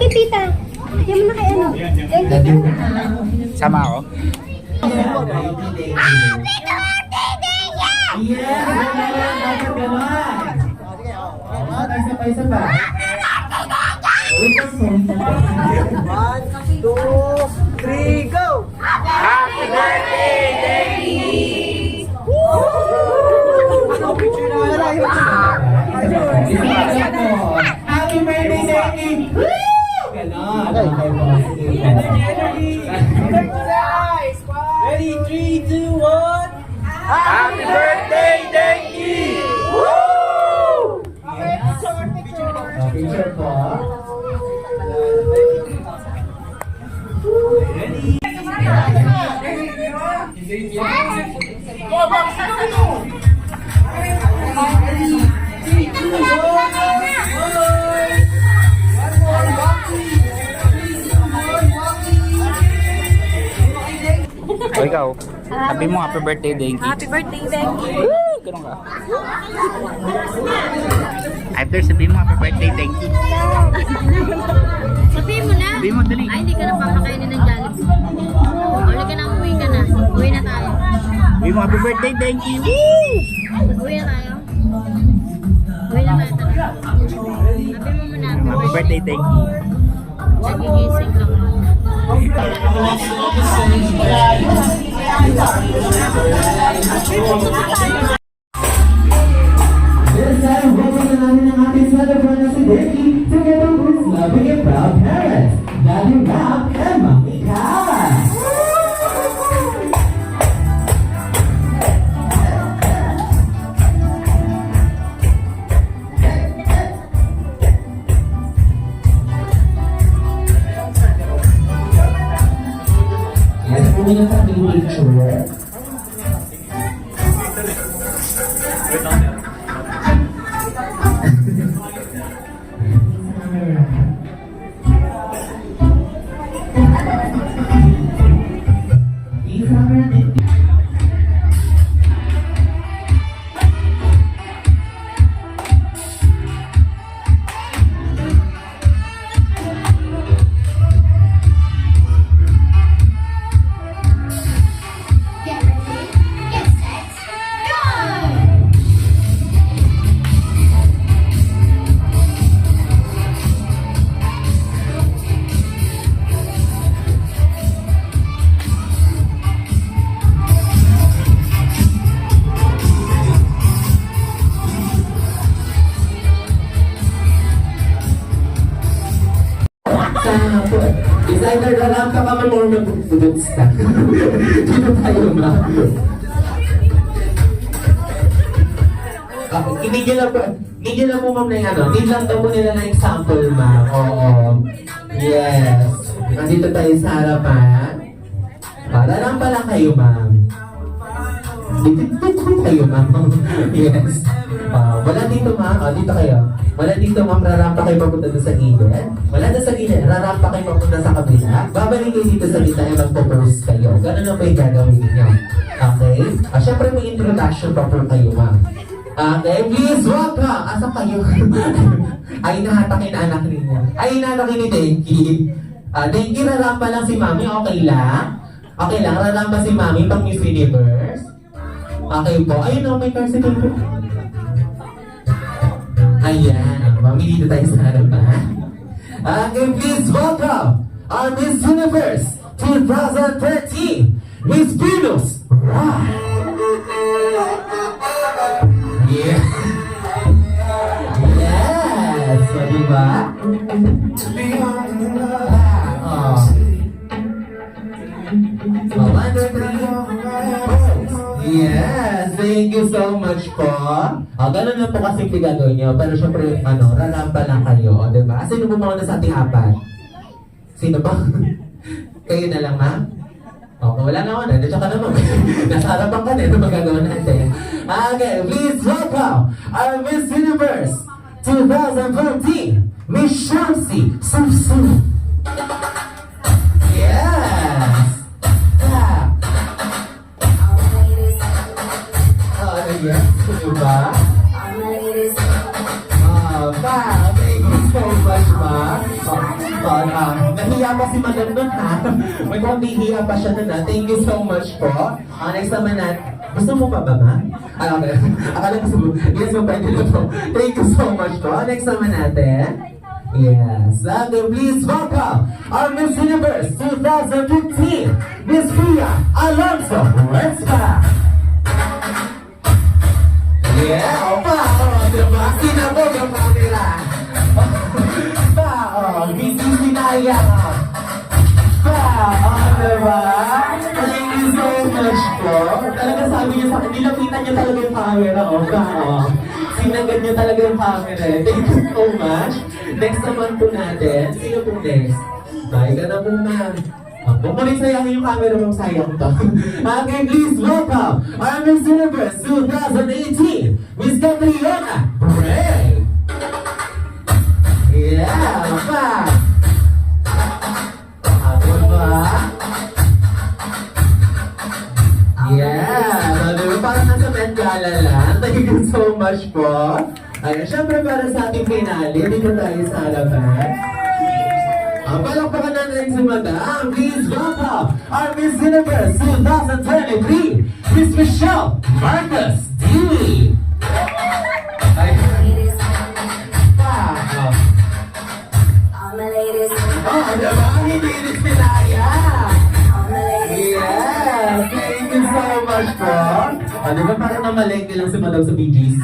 Tita, yan mo na kay ano? Sama ako? Isa pa. 1, 2, 3, go! Happy birthday, Denny! Happy birthday, Denny! Ganon. Ready, 3, 2, 1. Happy birthday, Denny! Picture po. O ikaw, sabi mo happy birthday, Denki. Happy birthday, Denki! Ganun ka. After sabihin mo happy birthday, Denki. Sabihin mo na! Sabihin mo, dali. Ay, hindi ka na papakainin ng Jollibee. Uli ka na, umuwi ka na. Uwi na tayo. Sabihin mo happy birthday, Denki. Uwi na tayo. Uwi na tayo talaga. Sabihin mo muna. Happy birthday, Denki. Nagigising lang. This time, welcome na namin ang ating celebrant na si Denny together with his loving and proud parents, Daddy Rob and Mommy Kat. Yes, muna sa ating picture. Get ready, get set, go! Designer na lang ka man more mag-boots ka. Dito tayo na. Hindi lang po ma'am na yung ano. Need lang daw po nila na example ma'am. Oo. Yes. Nandito tayo sa harapan. Para lang pala kayo ma'am. Dito kayo ma'am. Yes. Wala dito ma'am. Dito kayo. Wala dito ma'am. Rarampa kayo papunta doon sa gilid. Wala doon sa gilid. Rarampa kayo papunta sa kabila. Babalik kayo dito sa gitna and magpo-pose kayo. Ganun lang po yung gagawin niyo. Okay? Siyempre may introduction pa po kayo ma'am. Okay, please welcome! Asa kayo? Ay, nahatakin na anak ninyo. Ay, nahatakin ni Denki. Denki, rarampa lang si Mami. Okay lang? Okay lang, rarampa si Mami pang Miss Universe. Okay po. Ayun o, may car si Denki. Ayan. Mami, dito tayo sa harapan. Okay, please welcome our Miss Universe 2013, Miss Venus. Yeah. Yes! So, diba? Oh. So, 1, 2, 3. Yes! Thank you so much po. Ganun lang po kasi gagawin nyo. Pero syempre, rarampa lang kayo. Diba? Sino po mga nasa ating apat? Sino ba? Kayo na lang, ma'am? Wala na ako na. Tsaka naman. Nasa harapan ka na. Ito magagawa natin. Okay, please welcome our Miss Universe 2014, Miss Shamsi Sumsum. Yes! Clap! Ano yan? Diba? Thank you so much, ma. Nahiya pa si Madam nun, ha? May konti hiya pa siya nun, ha? Thank you so much po. Next naman natin. Gusto mo pa ba, ma? Okay. Akala ko sabi, yes, mo pwede na po. Thank you so much po. Next naman natin. Yes. And please welcome our Miss Universe 2015, Miss Pia Alonso. Let's go! Yeah, opa, diba? Sinabog ang camera. Hindi sinaya. Diba? Thank you so much po. Talaga sabi niyo sa akin, nilapitan niyo talaga yung camera, opa. Sinagad niyo talaga yung camera. Thank you so much. Next naman po natin. Sino po next? Bye ka na po, ma'am. Huwag mo rin sayangin yung camera mong sayang to. Okay, please welcome our Miss Universe 2018, Miss Catriona Bray. Yeah, pa. Ako ba? Yeah, diba parang nasa Met Gala lang. Thank you so much po. Ayun, syempre para sa ating finale, dito tayo sa harapan. Palakpakan natin si Madam. Please welcome our Miss Universe 2023, Miss Michelle Marcus Dewey. Ay. Diba? Hindi rin sinaya. Yeah, thank you so much po. Diba parang namalengke lang si Madam sa BGC.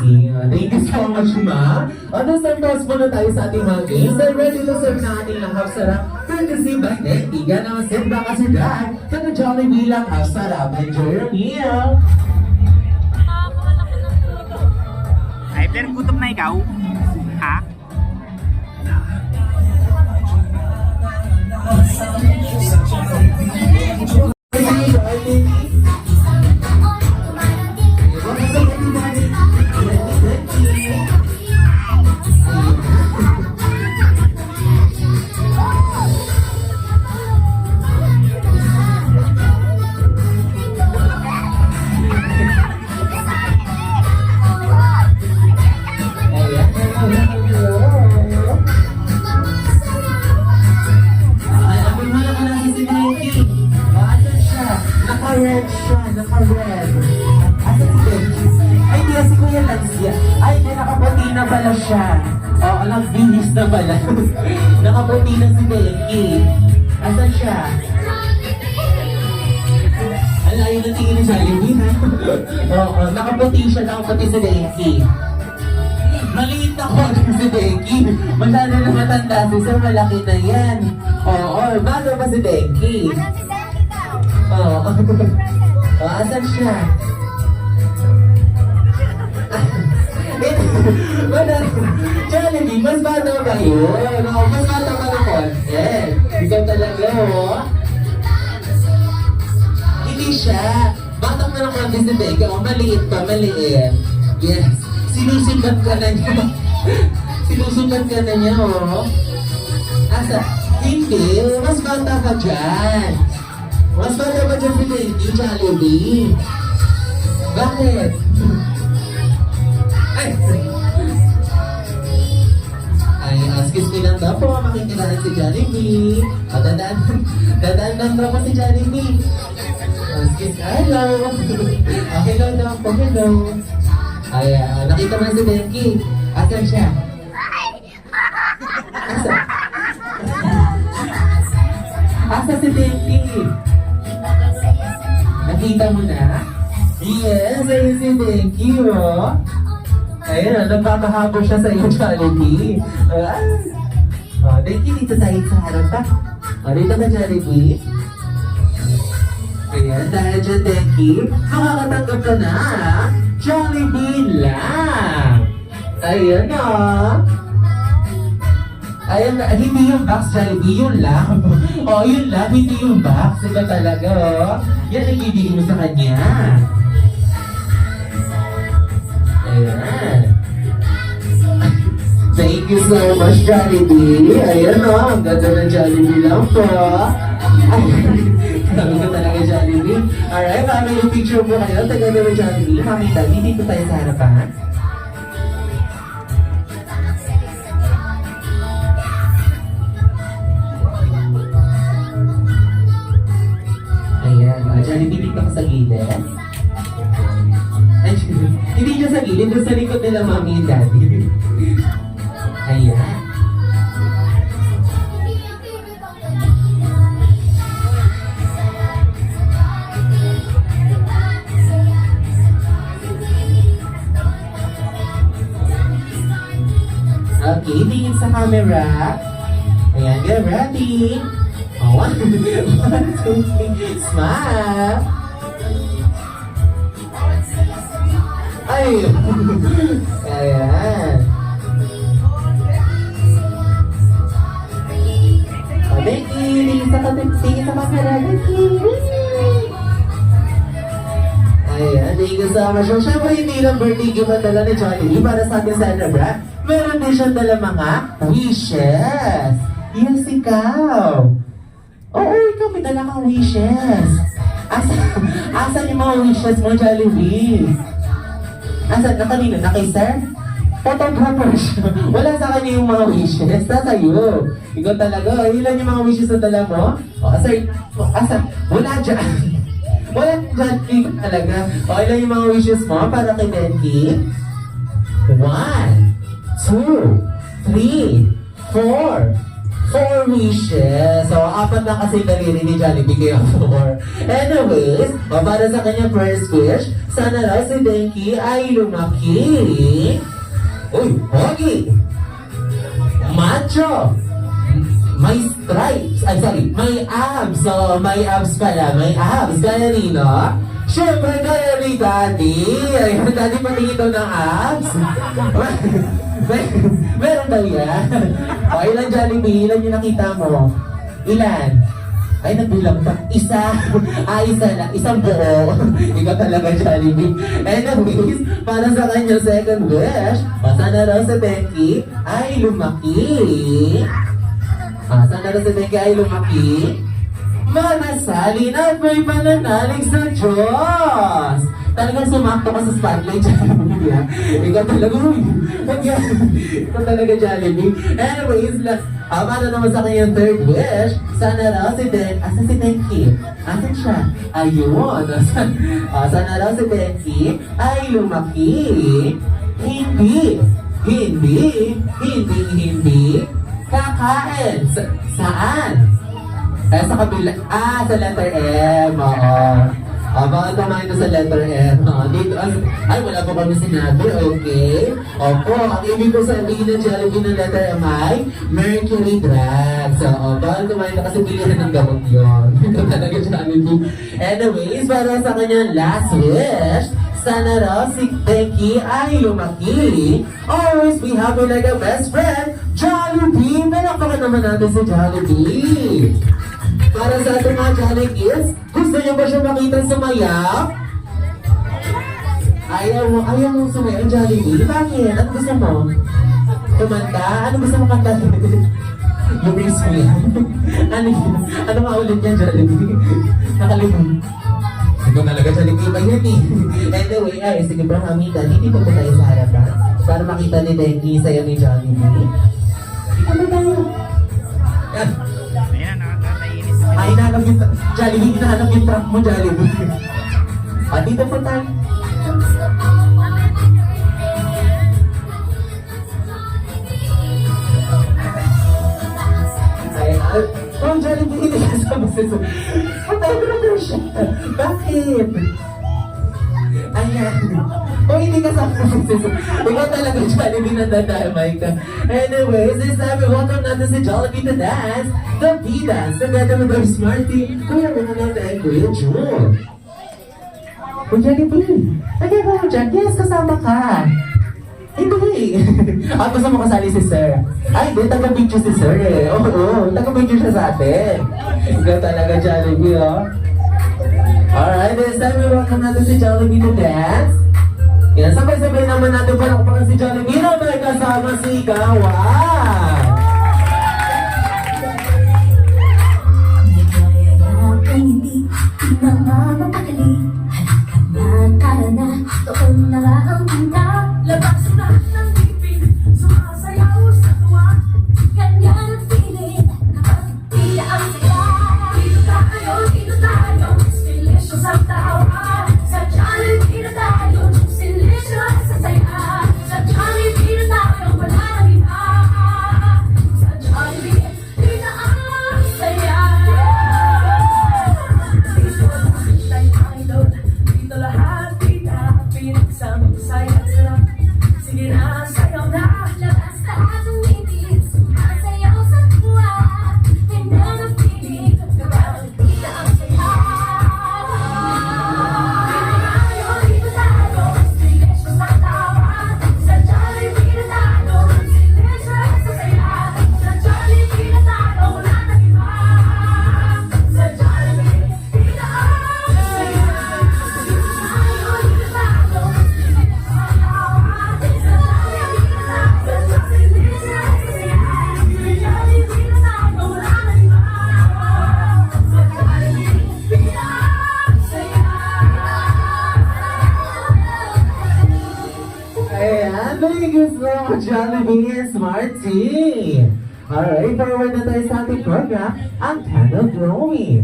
Thank you so much, ma. Saan toss muna tayo sa ating mga games. And ready to serve na ating lang hapsarap. Courtesy by Netiga na sit back kasi dahil taga Jollibee lang hapsarap. Enjoy your meal. Ay, pero gutom na ikaw? Ha? Naka-red siya, naka-red. Asa si Becky? Ay, di si Kuya Lancia. Ay, di nakaputi na pala siya. Oo, nag-finish na pala. Nakaputi na si Becky. Asan siya? Alayo na tingin ni Jollibee, ha? Oo, nakaputi siya, nakaputi si Becky. Maliit na konti si Becky. Masyado na matanda si Sir, malaki na yan. Oo, bago pa si Becky. Oo. Asan siya? Jollibee, mas bata ba yun? Mas bata ka ng konti. Ikaw talaga, oh. Hindi siya. Batak na ng konti si Becca. Maliit pa, maliit. Yes. Sinusundan ka na niya. Sinusundan ka na niya, oh. Asa? Hindi. Mas bata ka dyan. Mas bata ba dyan si Becky, Jollibee? Bakit? Ay, excuse me lang daw po, makikilala si Jollibee. Dadaan lang daw po si Jollibee. Excuse, hello. Hello daw po, hello. Ay, nakita mo na si Becky. Asan siya? Asa si Becky? Nakita mo na? Yes, ayun si Becky, oh. Ayun, nagpapahabo siya sa iyo, Jollibee. Becky, dito tayo sa harap pa. Dito ka, Jollibee. Ayan, dahil dyan, Becky, makakatanggap ka na. Jollibee lang. Ayan, oh. Ayan, hindi yung box, Jollibee, yun lang. Yun lang, hindi yung box. Ito talaga, oh. Yan ang ibigay mo sa kanya. Ayan. Thank you so much, Jollibee. Ayan, oh. Ang ganda ng Jollibee lang po. Ay, sabi ko talaga Jollibee. Alright, family picture po kayo. Together with Jollibee. Mami, Daddy, dito tayo sa harapan. Ayan, Jollibee, dito ka sa gilid. Ay, hindi dyan sa gilid, doon sa likod nila Mami and Daddy. Ayan. Okay, tingin sa camera. Ayan, get ready. Oh, 1, 2, 3, smile. Ay! Ayan. Oh, Becky, tingin sa camera. Becky. Ayan, thank you so much. So, syempre, hindi lang birthday gift ang dala ni Jollibee para sa ating celebrant. Meron din siyang dala mga wishes. Yes, ikaw. Oo, ikaw, may dala kang wishes. Asan yung mga wishes mo, Jollibee? Asan? Na kanina? Na kay sir? Photographer siya. Wala sa kanya yung mga wishes. Nasa iyo. Ikaw talaga. Ilan yung mga wishes na dala mo? O, sir, asan? Wala dyan. Wala dyan. Ikaw talaga. O, ilan yung mga wishes mo para kay Becky? 1, 2, 3, 4. 4 wishes. So, 4 lang kasi daliri ni Jollibee kaya 4. Anyways, para sa kanya first wish, sana raw si Becky ay lumaki. Uy, pogi! Macho! May stripes. Ay, sorry. May abs. So, may abs pala. May abs. Kaya nino? Siyempre, kaya ni Daddy. Ayun, Daddy patingin daw ng abs. Meron daw yan. O, ilan Jollibee? Ilan yung nakita mo? Ilan? Ay, nagbilang pa. Isa. Isa lang. Isang buo. Ikaw talaga, Jollibee. Anyways, para sa kanya second wish, sana raw sa Becky ay lumaki. Sana raw sa Becky ay lumaki. Manasali na may mananalig sa Diyos. Talagang sumakto ka sa spotlight, Jollibee. Ikaw talaga, ikaw talaga, Jollibee. Anyways, para naman sa kanyang third wish, sana raw si Becky. Asan siya? Ayun. Sana raw si Becky ay lumaki. Hindi kakain. Saan? Sa kabila. Sa letter M. Oo. Baka kumain na sa letter M. Dito, ay, wala pa kami sinabi. Okay. Opo, ang ibig ko sabihin ng Jollibee ng letter M ay Mercury drug. So, baka kumain na kasi bilihan ng gamot yun. Ito talaga Jollibee. Anyways, para sa kanyang last wish, sana raw si Becky ay lumaki. Always be happy like a best friend. Jollibee! Palakpakan naman natin si Jollibee. Para sa ating mga Jollibees, gusto niyo ba siya makita sumayaw? Ayaw mo sumayaw, Jollibee? Bakit? Ano gusto mo? Kumanta? Ano gusto mo kanta? Lumis mo yan. Ano nga ulit yan, Jollibee? Nakalimutan. Ito talaga Jollibee ba yan eh? Anyway, sige bro, Hamida, dito po tayo sa harapan para makita ni Becky sa'yo ni Jollibee. Ano tayo? Ay, hinahanap yung Jollibee, hinahanap yung truck mo, Jollibee. Dito po tayo. Oh, Jollibee, hindi ka sa basiso. Photographer siya. Bakit? Ayan. Oh, hindi ka sa basiso. Ikaw talaga, Jollibee, nadadamay ka. Anyways, this time, we welcome natin si Jollibee to dance. The B-Dance, together with our smart team. Kuya, mga natin, Kuya June. Oh, Jollibee. Nagay ko mo dyan. Yes, kasama ka. Hindi. Gusto mo kasali si Sir. Ay, hindi. Taga-picture si Sir eh. Oo, taga-picture siya sa atin. Ikaw talaga, Jollibee, oh. Alright, this time we welcome natin si Jollibee to dance. Yan, sabay-sabay naman natin palakpakan si Jollibee na may kasama si Gawa. Jollibee and Smarty! Alright, forward na tayo sa ating program, ang Candle Glowing.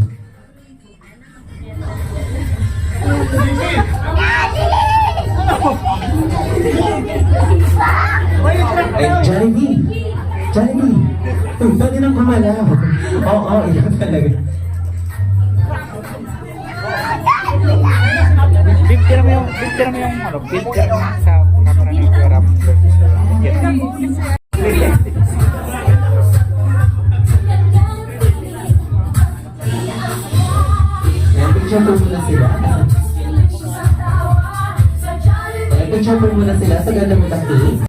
Ay, Jollibee! Jollibee! Uy, pwede nang gumalaw. Oo, iyan talaga. Picture mo yung ano, picture mo sa camera ng Grab. Ayan, picture po muna sila. Ayan, picture po muna sila sa ganda mo taki.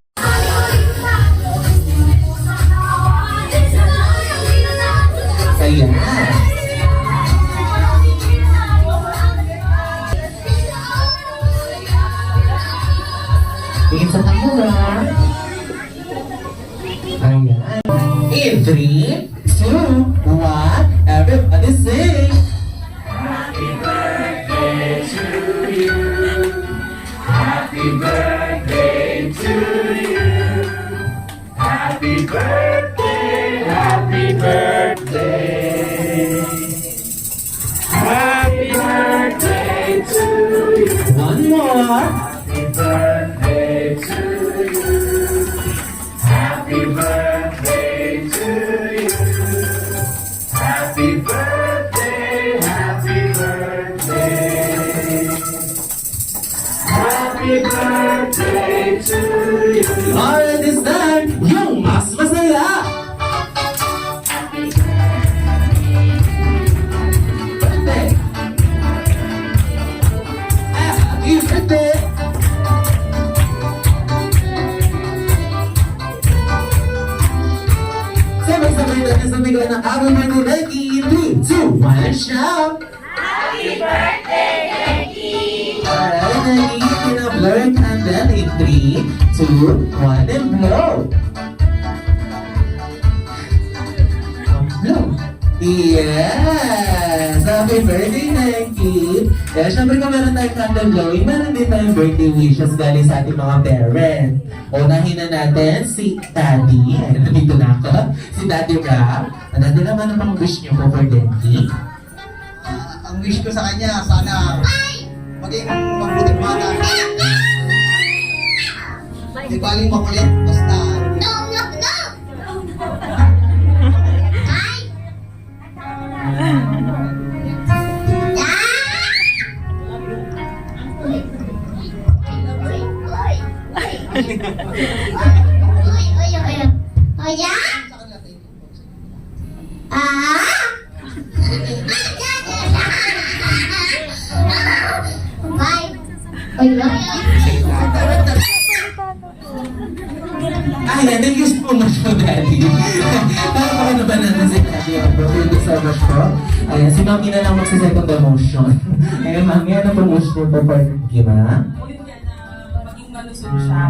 Ayan. Tingin sa camera. Ayan. In 3, 2, 1, everybody sing! One more. Alright, it's time. Yung mas masaya. Birthday. Happy birthday. Sabay-sabay natin sa bigay ng happy birthday, Becky. 3, 2, 1, shout! Alright, nagiging na blur candle in 3, 2, 1, and blow! Blow! Yes! Happy birthday, Nike! Kaya syempre kung meron tayong candle blowing, meron din tayong birthday wishes galing sa ating mga parents. Unahin na natin si Daddy. Nandito na ako. Si Daddy Rob. Daddy Rob, ano pang wish niyo po for Denki? Ang wish ko sa kanya, sana maging mabuting bata. Di baling makulit, basta Ay, thank you so much po, Daddy. Para pa na ba natin si Daddy? Thank you so much po. Ayan, si Mami na lang magsa-second emotion. Ayan, Mami, ano po wish niyo po for Kima? Maging malusog siya.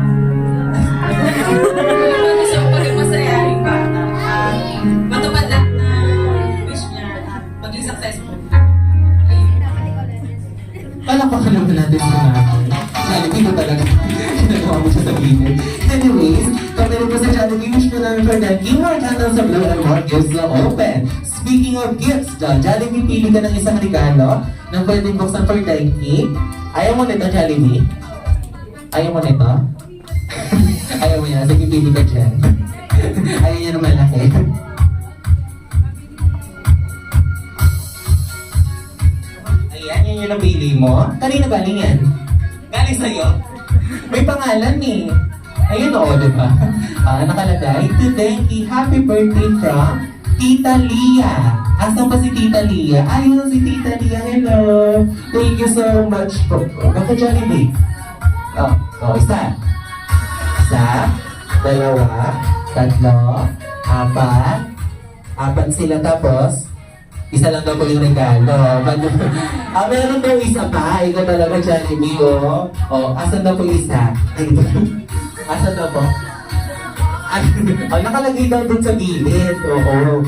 Malusog, maging masayaring bata. Matupad lahat na wish niya. Maging successful. Palakpakan naman natin si Mami. Jollibee ko talaga. Ginagawa mo siya sa video. Anyways, kami rin po sa Jollibee, wish ko namin for that. Yung more candles sa blue and more gifts na open. Speaking of gifts, Jollibee, pili ka ng isang regalo na pwedeng buksan for Nike. Ayaw mo nito, Jollibee? Ayaw mo nito? Ayaw mo yan. Sige, pili ka dyan. Ayaw niya naman laki. Ayan, yan yung napili mo. Kanina galing yan? Galing sa'yo? May pangalan eh. Ayun o, di ba? Nakalagay, to Denki, happy birthday from Tita Lia. Asan ba si Tita Lia? Ayun si Tita Lia, hello. Thank you so much po. Baka Jollibee. Isa. Isa, dalawa, tatlo, apat. Apat sila tapos. Isa lang daw po yung regalo. Meron daw isa pa. Ikaw talaga, Jollibee, oh. Asan daw po isa? Asan daw po? Nakalagay daw dun sa gilid. Oo.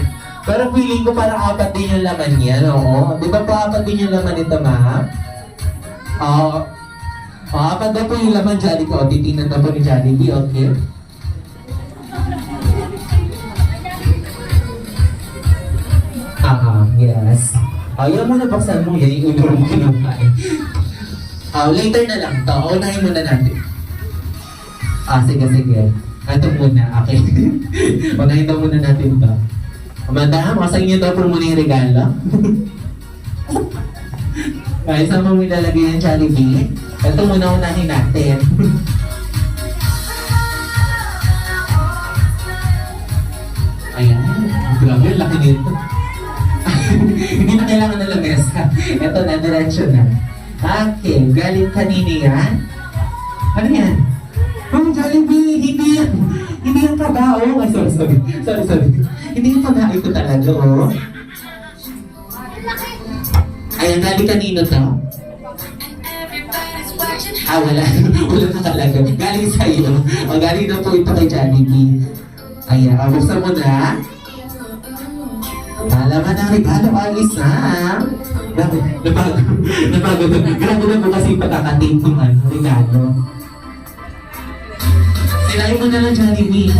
Pero feeling ko parang apat din yung laman yan. Oo. Di ba po apat din yung laman nito, ma'am? Oo. Apat daw po yung laman, Jollibee. O, titingnan daw po ni Jollibee. Okay. Yes. Ayaw mo na buksan mo, yan yung ulo mo kinuha eh. Later na lang to. Unahin muna natin. Sige. Ito muna. Okay. Unahin daw muna natin to. Amanda, masa inyo daw po muna yung regalo. Kahit saan mo nilalagay yung Jollibee, ito muna unahin natin. Ayan. Grabe, laki nito. Hindi na kailangan na lamesa. Ito na, diretso na. Okay, galing kanina yan. Ano yan? Oh, Jollibee! Hindi yan! Hindi yan kabao! Ay, sorry. Hindi yan kabao ito talaga, oh. Ayan, galing kanino to? Wala. Wala na talaga. Galing sa'yo. O, galing na po ito kay Jollibee. Ayan, buksan mo na. Alaman ang regalo, alis na. Nabago to. Grabe na po kasi pagkakating ng regalo. Sinayin mo na lang, Jollibee.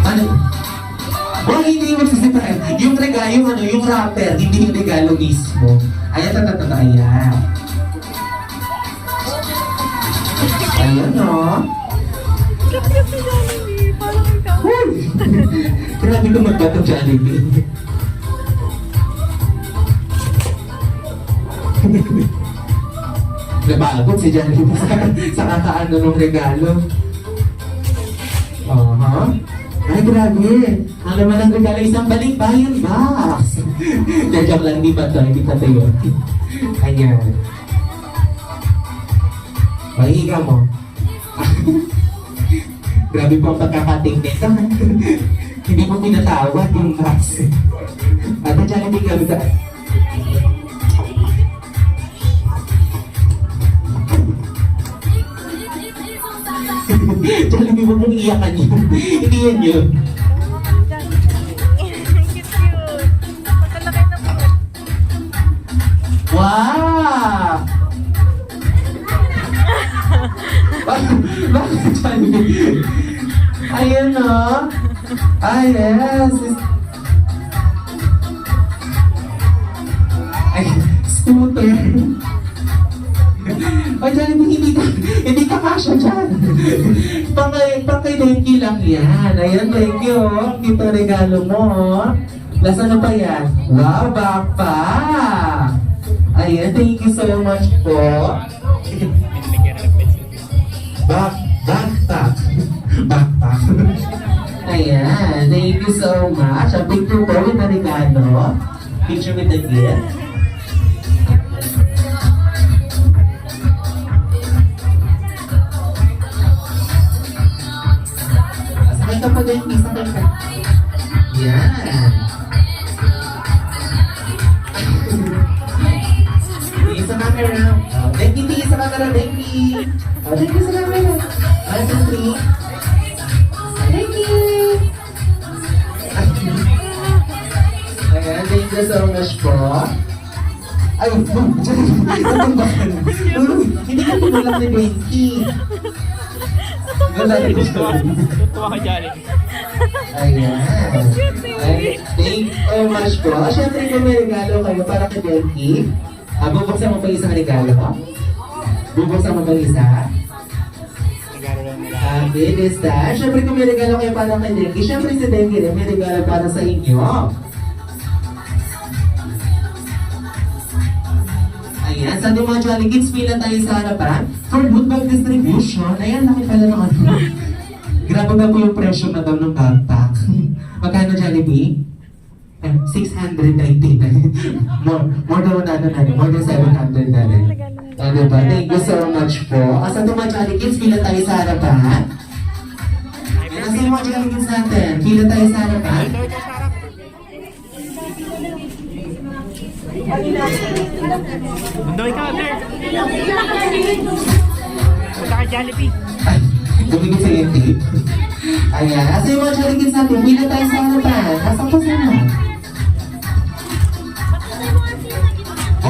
Ano? Hindi yung magsisipay. Yung regalo, yung wrapper, hindi yung regalo mismo. Ayan, ayan. Ayan, no? Grabe ko magbato, Jollibee. Nabagod si Jollibee sa kakaano ng regalo. Ay, grabe. Ang laman ng regalo, isang balikbayan box. Joke lang, hindi pa to yun. Ayan. Mahiga mo. Grabe po ang pagkakating nito. Hindi mo pinatawad yung box. At ang Jollibee gabi ka. Jollibee mo kung iyakan yun. Hindi yan yun. Wow! Bakit Jollibee? Ayan o. Yes. Ay, scooter. Ay, Jollibee, hindi ka kasya dyan. Pangkay Denki lang yan. Ayan, thank you. Ito regalo mo. Lasa na pa yan? Wow, backpack. Ayan, thank you so much po. Backpack. Ayan, thank you so much. A picture po with the regalo. Picture with the gift. Sakay ka pa din, sakay ka. Yan. Tingin sa camera. Denki, tingin sa camera, Denki. Denki sa camera. 1, 2, 3. Denki. Ayan, thank you so much po. Ay, hindi ka pinulak ni Denki. Ganda rin gusto. Tutuwa ka, Jollibee. Ayan. Ay, thank you so much po. Siyempre kung may regalo kayo para kay Denki, bubuksan mo pa isang regalo ko? Bubuksan mo pa isa? This time. Siyempre kung may regalo kayo para kay Denki, siyempre si Denki rin may regalo para sa inyo. Ayan, sa mga Jolly Kids, pila tayo sa harapan for good bag distribution. Ayan, laki pala ng ano. Grabe na po yung presyo na daw ng backpack. Magkano, Jollibee? 699. More than 700 na rin. Diba? Thank you so much po. Sa mga Jolly Kids, pila tayo sa harapan. Ayan, sa mga Jolly Kids natin, pila tayo sa harapan. Mundoy ka, Ter. Punta ka, Jollibee. Ay, bumigay sa yung tape. Ayan, asa yung mga Jolly Kids natin, pila tayo sa harapan. Asan ko sana?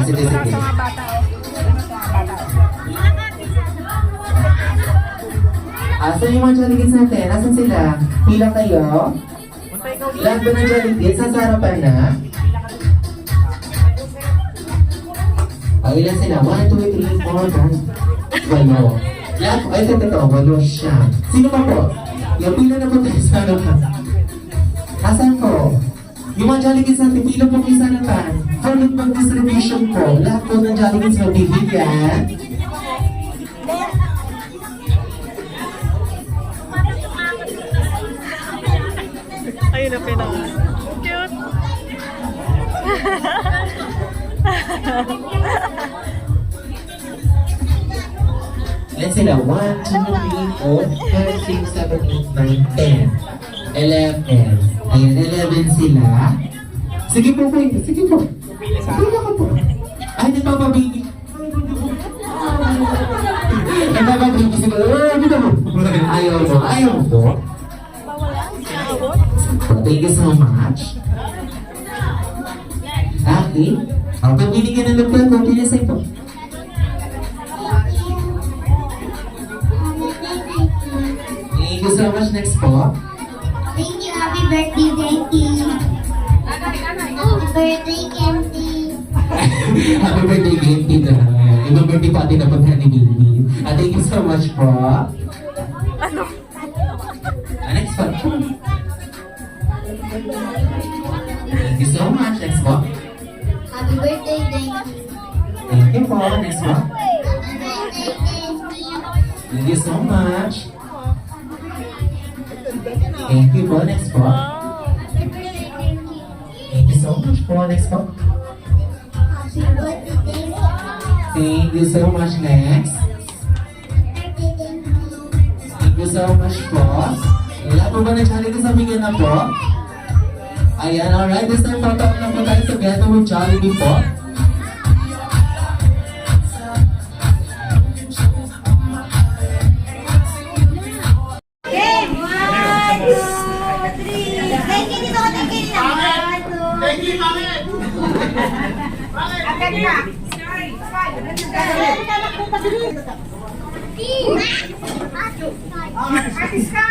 Sige. Asan yung mga Jolly Kids natin? Asan sila? Pila kayo? Lahat ba ng Jolly Kids? Sa harapan na? O, ilan sila? 1, 2, 3, 4, 5, walo. Lahat, ay, ito, walo siya. Sino pa po? Yung pila na po tayo sa harapan. Asan po? Yung mga Jollibee natin, pila po kayo sa harapan. For mag-distribution po, lahat po ng Jollibee sa bibigyan. Ayun na pinaka. Cute. Let's say that 1, 2, 3, 4, 5, 6, 7, 8, 9, 10, 11. Ayan, 11 sila. Sige po po, sige po. Sige ka po. Ay, nagpapabigay. Nagpapabigay siguro. Dito mo. Ayaw mo, ayaw mo po. Thank you so much. Okay. Pag binigyan ng lupa, kung pinasay po. Thank you so much. Next po. Thank you. Happy birthday, Becky. Happy birthday, Kenty. Happy birthday, Genty na. Ibang birthday party na pagka ni Baby. Thank you so much po. Ano? Next po. Thank you so much. Next po. Happy birthday, Becky. Thank you po. Next po. Happy birthday, Kenty. Thank you so much. Thank you po. Next po. Happy birthday, Kenty. Thank you so much po. Next po. Happy birthday, Kenty. Thank you so much. Next. Thank you so much po. Wala po ba na-challenge ko sa bigyan na po? Ayan, alright. This time, photo na po tayo together with Jollibee po. Game! 1, 2, 3. Kenty, dito ka tayo Kenty na. 1, 2, 3. Agad na. Artist ka!